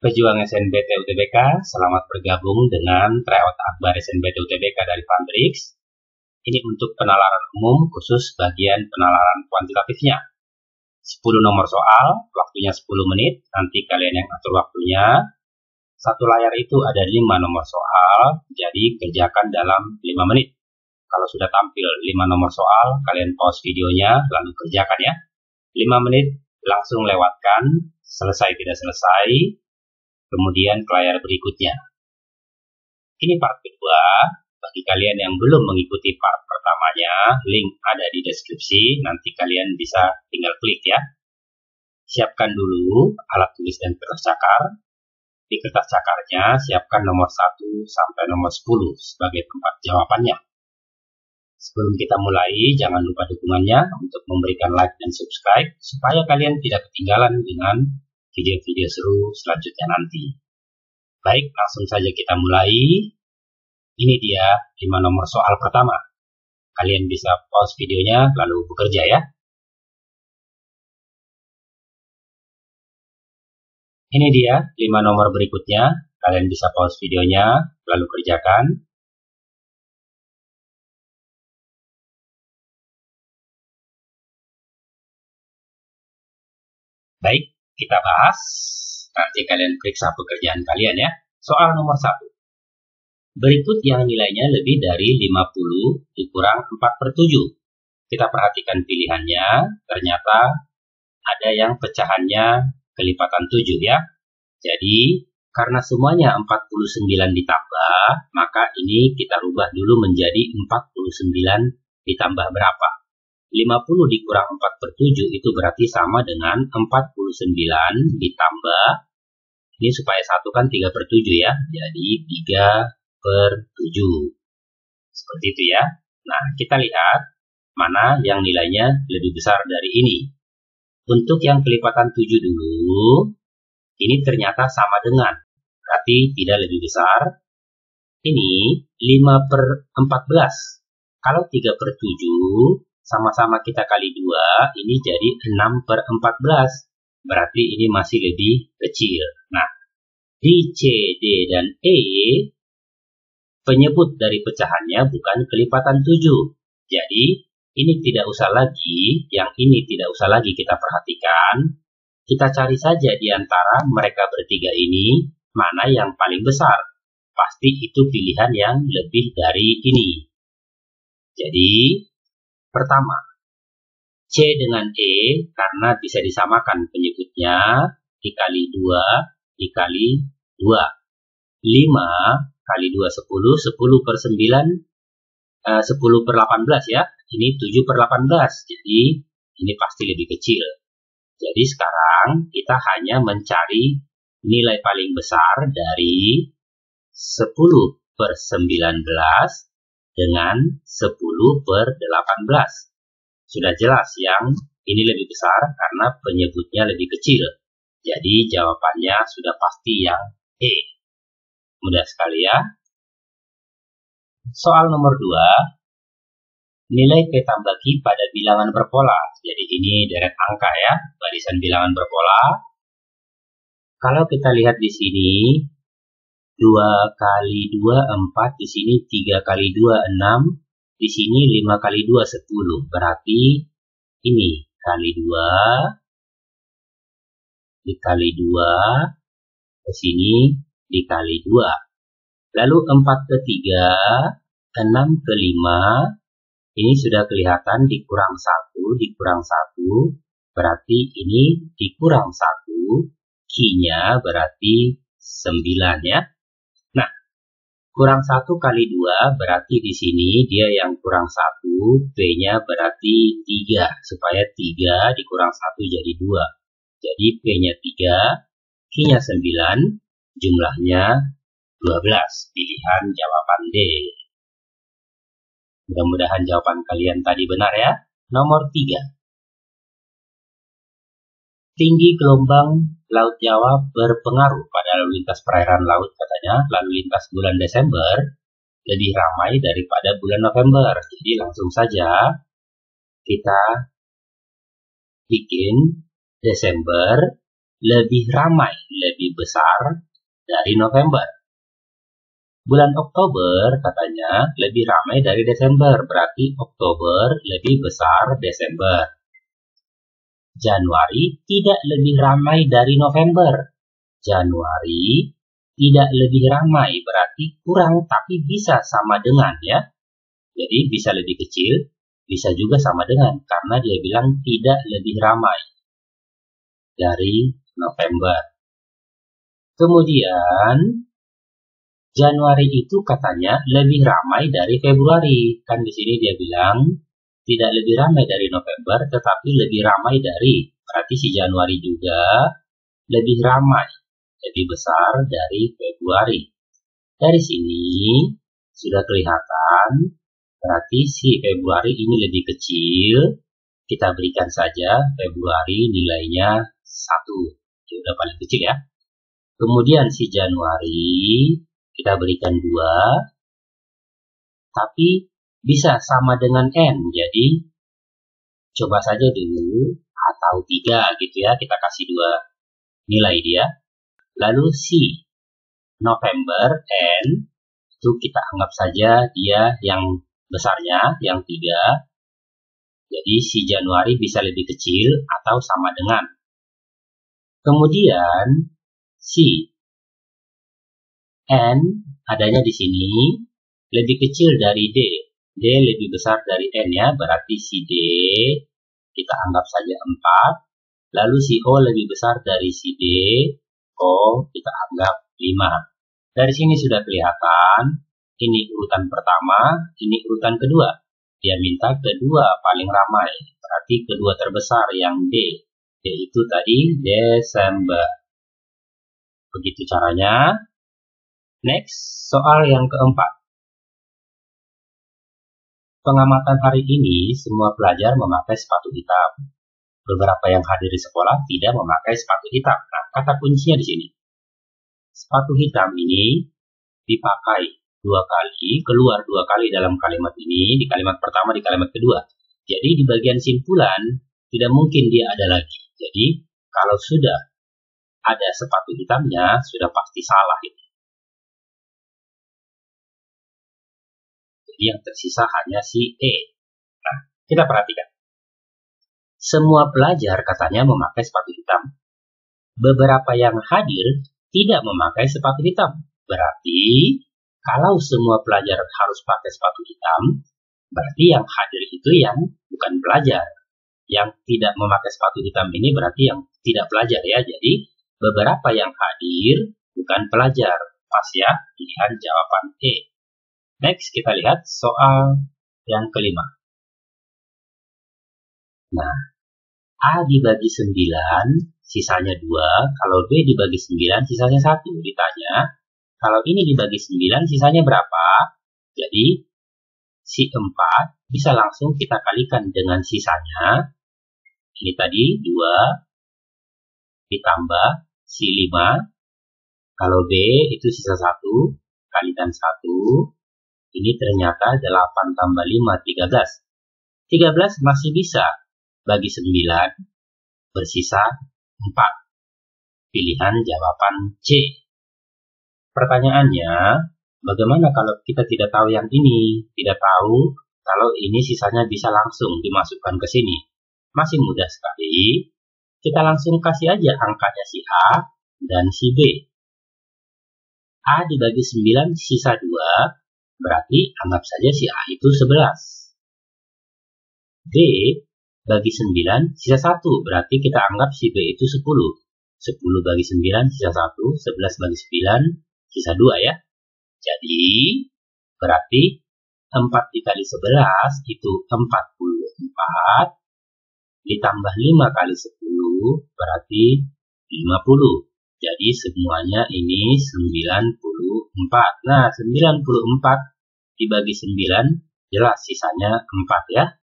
Pejuang SNBT UTBK, selamat bergabung dengan tryout akbar SNBT UTBK dari Fundrix. Ini untuk penalaran umum khusus bagian penalaran kuantitatifnya. 10 nomor soal, waktunya 10 menit, nanti kalian yang atur waktunya. Satu layar itu ada 5 nomor soal, jadi kerjakan dalam 5 menit. Kalau sudah tampil 5 nomor soal, kalian pause videonya, lalu kerjakan ya. 5 menit, langsung lewatkan, selesai tidak selesai, kemudian ke layar berikutnya. Ini part kedua. Bagi kalian yang belum mengikuti part pertamanya, link ada di deskripsi, nanti kalian bisa tinggal klik ya. Siapkan dulu alat tulis dan kertas cakar. Di kertas cakarnya, siapkan nomor 1 sampai nomor 10 sebagai tempat jawabannya. Sebelum kita mulai, jangan lupa dukungannya untuk memberikan like dan subscribe, supaya kalian tidak ketinggalan dengan video-video seru selanjutnya nanti. Baik, langsung saja kita mulai. Ini dia 5 nomor soal pertama. Kalian bisa pause videonya lalu bekerja ya. Ini dia 5 nomor berikutnya. Kalian bisa pause videonya lalu kerjakan. Baik, kita bahas. Nanti kalian periksa pekerjaan kalian ya. Soal nomor 1. Berikut yang nilainya lebih dari 50 dikurang 4/7. Kita perhatikan pilihannya, ternyata ada yang pecahannya kelipatan 7 ya. Jadi, karena semuanya 49 ditambah, maka ini kita rubah dulu menjadi 49 ditambah berapa? 50 dikurang 4/7 itu berarti sama dengan 49 ditambah, ini supaya satu kan 3/7 ya, jadi 3/7. Seperti itu ya. Nah, kita lihat mana yang nilainya lebih besar dari ini. Untuk yang kelipatan 7 dulu, ini ternyata sama dengan, berarti tidak lebih besar. Ini 5/14. Kalau 3/7, sama-sama kita kali 2, ini jadi 6/14. Berarti ini masih lebih kecil. Nah, di C, D, dan E, penyebut dari pecahannya bukan kelipatan 7. Jadi, ini tidak usah lagi, yang ini tidak usah lagi kita perhatikan. Kita cari saja di antara mereka bertiga ini, mana yang paling besar. Pasti itu pilihan yang lebih dari ini. Jadi, pertama, C dengan E, karena bisa disamakan penyebutnya, dikali 2, dikali 2. 5 kali 2, 10, 10/9, 10/18 ya. Ini 7/18, jadi ini pasti lebih kecil. Jadi sekarang kita hanya mencari nilai paling besar dari 10/19 dengan 10/18. Sudah jelas yang ini lebih besar karena penyebutnya lebih kecil. Jadi jawabannya sudah pasti yang E. Mudah sekali ya. Soal nomor 2. Nilai peeta bagi pada bilangan berpola. Jadi ini deret angka ya, barisan bilangan berpola. Kalau kita lihat di sini, 2 kali 2, 4. Di sini 3 kali 2, 6. Di sini 5 kali 2, 10. Berarti ini kali 2, dikali 2, ke sini dikali 2. Lalu 4/3, 6/5, ini sudah kelihatan dikurang 1, dikurang 1, berarti ini dikurang 1, Q-nya berarti 9 ya. Nah, kurang 1 kali 2, berarti di sini dia yang kurang 1, P-nya berarti 3, supaya 3 dikurang 1 jadi 2. Jadi P-nya 3, Q-nya 9, jumlahnya 12, pilihan jawaban D. Mudah-mudahan jawaban kalian tadi benar ya. Nomor 3. Tinggi gelombang Laut Jawa berpengaruh pada lalu lintas perairan laut katanya. Lalu lintas bulan Desember lebih ramai daripada bulan November. Jadi langsung saja kita bikin Desember lebih ramai, lebih besar dari November. Bulan Oktober katanya lebih ramai dari Desember, berarti Oktober lebih besar Desember. Januari tidak lebih ramai dari November. Januari tidak lebih ramai, berarti kurang tapi bisa sama dengan ya. Jadi bisa lebih kecil, bisa juga sama dengan, karena dia bilang tidak lebih ramai dari November. Kemudian Januari itu katanya lebih ramai dari Februari. Kan di sini dia bilang tidak lebih ramai dari November, tetapi lebih ramai dari. Berarti si Januari juga lebih ramai, lebih besar dari Februari. Dari sini sudah kelihatan, berarti si Februari ini lebih kecil. Kita berikan saja Februari nilainya 1. Itu udah paling kecil ya. Kemudian si Januari kita berikan 2, tapi bisa sama dengan N. Jadi coba saja dulu atau 3 gitu ya, kita kasih 2 nilai dia. Lalu si November N itu kita anggap saja dia yang besarnya, yang 3. Jadi si Januari bisa lebih kecil atau sama dengan. Kemudian si N adanya di sini lebih kecil dari D. D lebih besar dari N ya, berarti si D kita anggap saja 4. Lalu si O lebih besar dari si D. O kita anggap 5. Dari sini sudah kelihatan, ini urutan pertama, ini urutan kedua. Dia minta kedua paling ramai, berarti kedua terbesar yang D. D itu tadi Desember. Begitu caranya. Next, soal yang keempat. Pengamatan hari ini, semua pelajar memakai sepatu hitam. Beberapa yang hadir di sekolah tidak memakai sepatu hitam. Nah, kata kuncinya di sini. Sepatu hitam ini dipakai 2 kali, keluar 2 kali dalam kalimat ini, di kalimat pertama, di kalimat kedua. Jadi di bagian simpulan, tidak mungkin dia ada lagi. Jadi, kalau sudah ada sepatu hitamnya, sudah pasti salah ini. Yang tersisa hanya si E. Nah, kita perhatikan. Semua pelajar katanya memakai sepatu hitam. Beberapa yang hadir tidak memakai sepatu hitam. Berarti, kalau semua pelajar harus pakai sepatu hitam, berarti yang hadir itu yang bukan pelajar. Yang tidak memakai sepatu hitam ini berarti yang tidak pelajar ya. Jadi, beberapa yang hadir bukan pelajar. Pas ya, pilihan jawaban E. Next, kita lihat soal yang kelima. Nah, A dibagi 9, sisanya 2. Kalau B dibagi 9, sisanya 1. Ditanya, kalau ini dibagi 9, sisanya berapa? Jadi, si 4 bisa langsung kita kalikan dengan sisanya. Ini tadi 2, ditambah si 5. Kalau B itu sisa 1, kalikan 1. Ini ternyata 8 tambah 5, 13. 13 masih bisa bagi 9, bersisa 4. Pilihan jawaban C. Pertanyaannya, bagaimana kalau kita tidak tahu yang ini? Tidak tahu kalau ini sisanya bisa langsung dimasukkan ke sini. Masih mudah sekali. Kita langsung kasih aja angkanya si A dan si B. A dibagi 9, sisa 2. Berarti anggap saja si A itu 11. D bagi 9, sisa 1. Berarti kita anggap si B itu 10. 10 bagi 9, sisa 1. 11 bagi 9, sisa 2 ya. Jadi, berarti 4 dikali 11 itu 44. Ditambah 5 kali 10, berarti 50. Jadi semuanya ini 94. Nah, 94 dibagi 9, jelas sisanya 4 ya.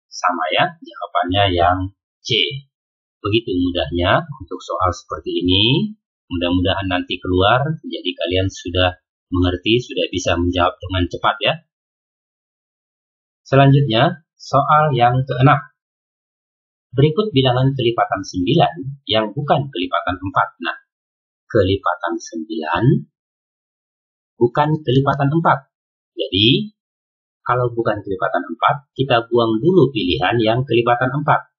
Sama ya, jawabannya yang C. Begitu mudahnya untuk soal seperti ini. Mudah-mudahan nanti keluar, jadi kalian sudah mengerti, sudah bisa menjawab dengan cepat ya. Selanjutnya, soal yang ke-6. Berikut bilangan kelipatan 9 yang bukan kelipatan 4. Nah, kelipatan 9 bukan kelipatan 4. Jadi, kalau bukan kelipatan 4, kita buang dulu pilihan yang kelipatan 4.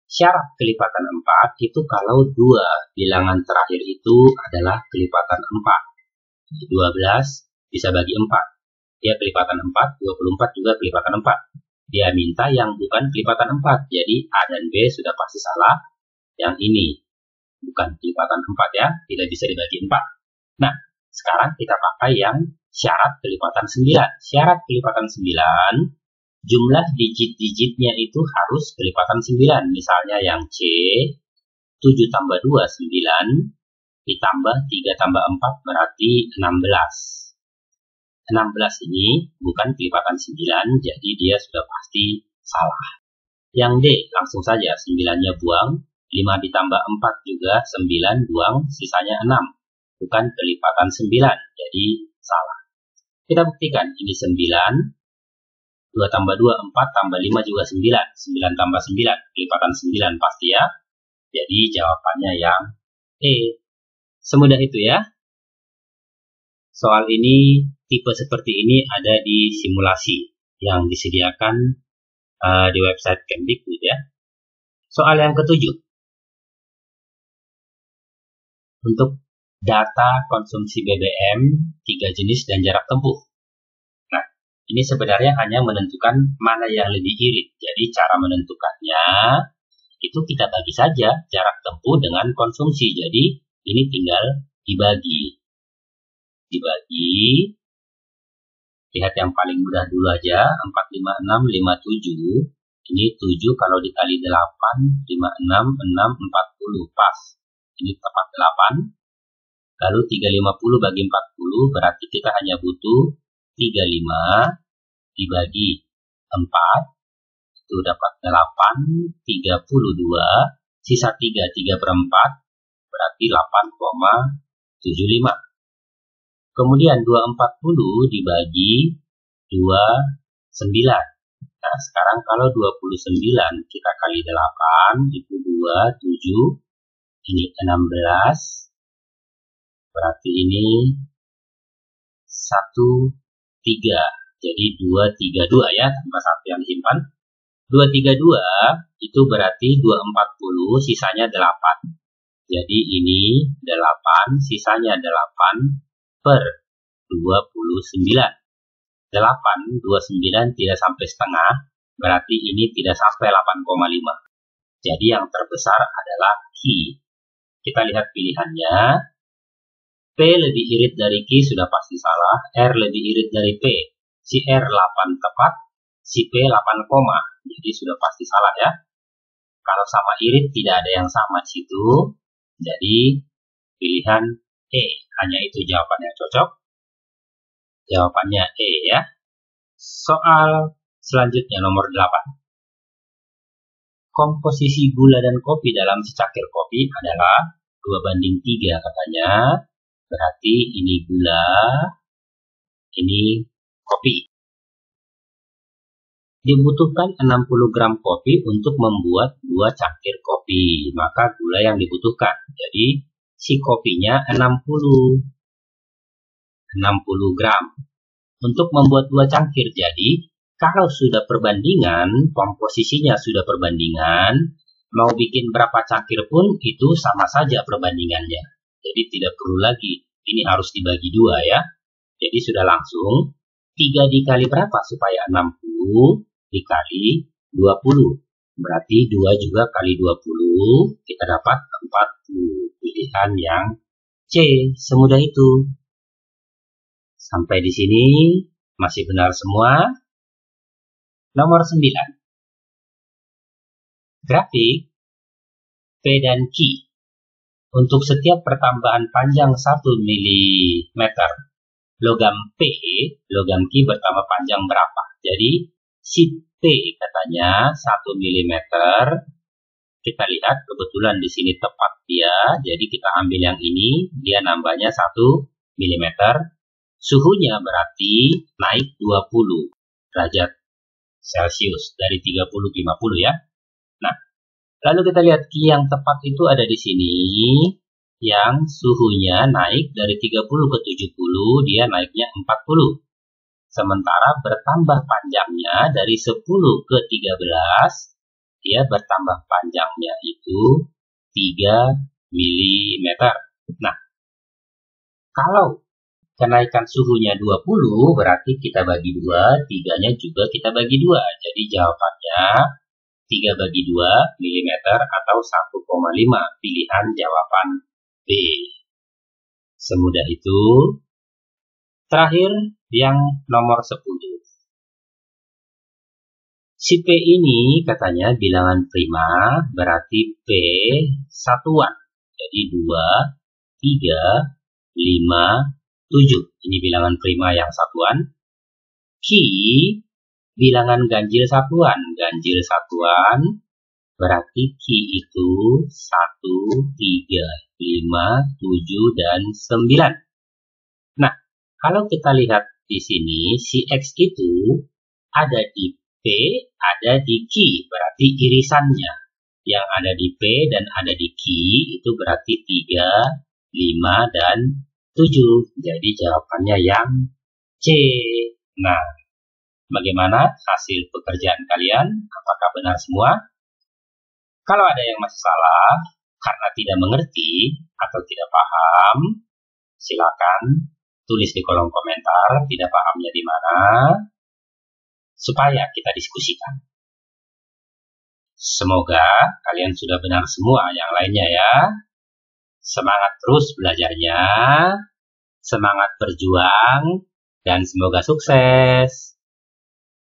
Syarat kelipatan 4 itu kalau dua bilangan terakhir itu adalah kelipatan 4. 12 bisa bagi 4. Dia kelipatan 4, 24 juga kelipatan 4. Dia minta yang bukan kelipatan 4. Jadi A dan B sudah pasti salah. Yang ini bukan kelipatan 4 ya, tidak bisa dibagi 4. Nah, sekarang kita pakai yang syarat kelipatan 9. Syarat kelipatan 9, jumlah digit-digitnya itu harus kelipatan 9. Misalnya yang C, 7 tambah 2, 9, ditambah 3 tambah 4 berarti 16. 16 ini bukan kelipatan 9, jadi dia sudah pasti salah. Yang D, langsung saja 9-nya buang, 5 ditambah 4 juga 9, buang, sisanya 6. Bukan kelipatan 9, jadi salah. Kita buktikan, ini 9, 2 tambah 2, 4 tambah 5 juga 9, 9 tambah 9, kelipatan 9 pasti ya. Jadi jawabannya yang E. Semudah itu ya. Soal ini, tipe seperti ini ada di simulasi yang disediakan di website Kemdikbud ya. Soal yang ketujuh. Untuk data konsumsi BBM, 3 jenis dan jarak tempuh. Nah, ini sebenarnya hanya menentukan mana yang lebih irit. Jadi cara menentukannya, itu kita bagi saja jarak tempuh dengan konsumsi. Jadi ini tinggal dibagi. Lihat yang paling mudah dulu aja, 4, 5, 6, 5, 7. Ini 7 kalau dikali 8, 5, 6, 6, 40, pas. Ini tepat 8. Lalu 350 bagi 40, berarti kita hanya butuh 35 dibagi 4. Itu dapat 8, 32, sisa 3, 3/4, berarti 8,75. Kemudian 240 dibagi 29. Nah, sekarang kalau 29 kita kali 8, itu 2, 7. Ini 16. Berarti ini 1, 3. Jadi 232 ya, tambah 1 yang disimpan. 232 itu berarti 240, sisanya 8. Jadi ini 8, sisanya 8 per 29. 8, 29 tidak sampai setengah, berarti ini tidak sampai 8,5. Jadi yang terbesar adalah Q. Kita lihat pilihannya. P lebih irit dari Q sudah pasti salah, R lebih irit dari P. Si R 8 tepat, si P 8, jadi sudah pasti salah ya. Kalau sama irit tidak ada yang sama di situ, jadi pilihan E, hanya itu jawabannya cocok. Jawabannya E ya. Soal selanjutnya nomor 8. Komposisi gula dan kopi dalam secangkir kopi adalah 2:3 katanya. Berarti ini gula, ini kopi. Dibutuhkan 60 gram kopi untuk membuat 2 cangkir kopi. Maka gula yang dibutuhkan. Jadi si kopinya 60 gram untuk membuat 2 cangkir. Jadi kalau sudah perbandingan, komposisinya sudah perbandingan, mau bikin berapa cangkir pun itu sama saja perbandingannya. Jadi tidak perlu lagi ini harus dibagi 2 ya. Jadi sudah langsung 3 dikali berapa supaya 60 dikali 20. Berarti 2 juga kali 20, kita dapat 40. Pilihan yang C, semudah itu. Sampai di sini masih benar semua. Nomor 9. Grafik P dan Q. Untuk setiap pertambahan panjang 1 mm, logam P, logam Q bertambah panjang berapa? Jadi si P katanya 1 mm. Kita lihat kebetulan di sini tepat dia, jadi kita ambil yang ini, dia nambahnya 1 mm. Suhunya berarti naik 20 derajat Celcius dari 30 ke 50 ya. Nah, lalu kita lihat key yang tepat itu ada di sini, yang suhunya naik dari 30 ke 70, dia naiknya 40. Sementara bertambah panjangnya dari 10 ke 13, dia bertambah panjangnya itu 3 mm. Nah, kalau kenaikan suhunya 20, berarti kita bagi 2, 3-nya juga kita bagi 2. Jadi jawabannya 3 bagi 2 mm atau 1,5, pilihan jawaban B. Semudah itu. Terakhir, yang nomor 10. Si P ini katanya bilangan prima, berarti P satuan. Jadi 2, 3, 5, 7. Ini bilangan prima yang satuan. Q bilangan ganjil satuan. Ganjil satuan berarti Q itu 1, 3, 5, 7, dan 9. Nah, kalau kita lihat di sini, si X itu ada di P, ada di Q, berarti irisannya. Yang ada di P dan ada di Q itu berarti 3, 5, dan 7. Jadi jawabannya yang C. Nah, bagaimana hasil pekerjaan kalian? Apakah benar semua? Kalau ada yang masih salah karena tidak mengerti atau tidak paham, silakan tulis di kolom komentar tidak pahamnya di mana, supaya kita diskusikan. Semoga kalian sudah benar semua yang lainnya ya. Semangat terus belajarnya, semangat berjuang, dan semoga sukses.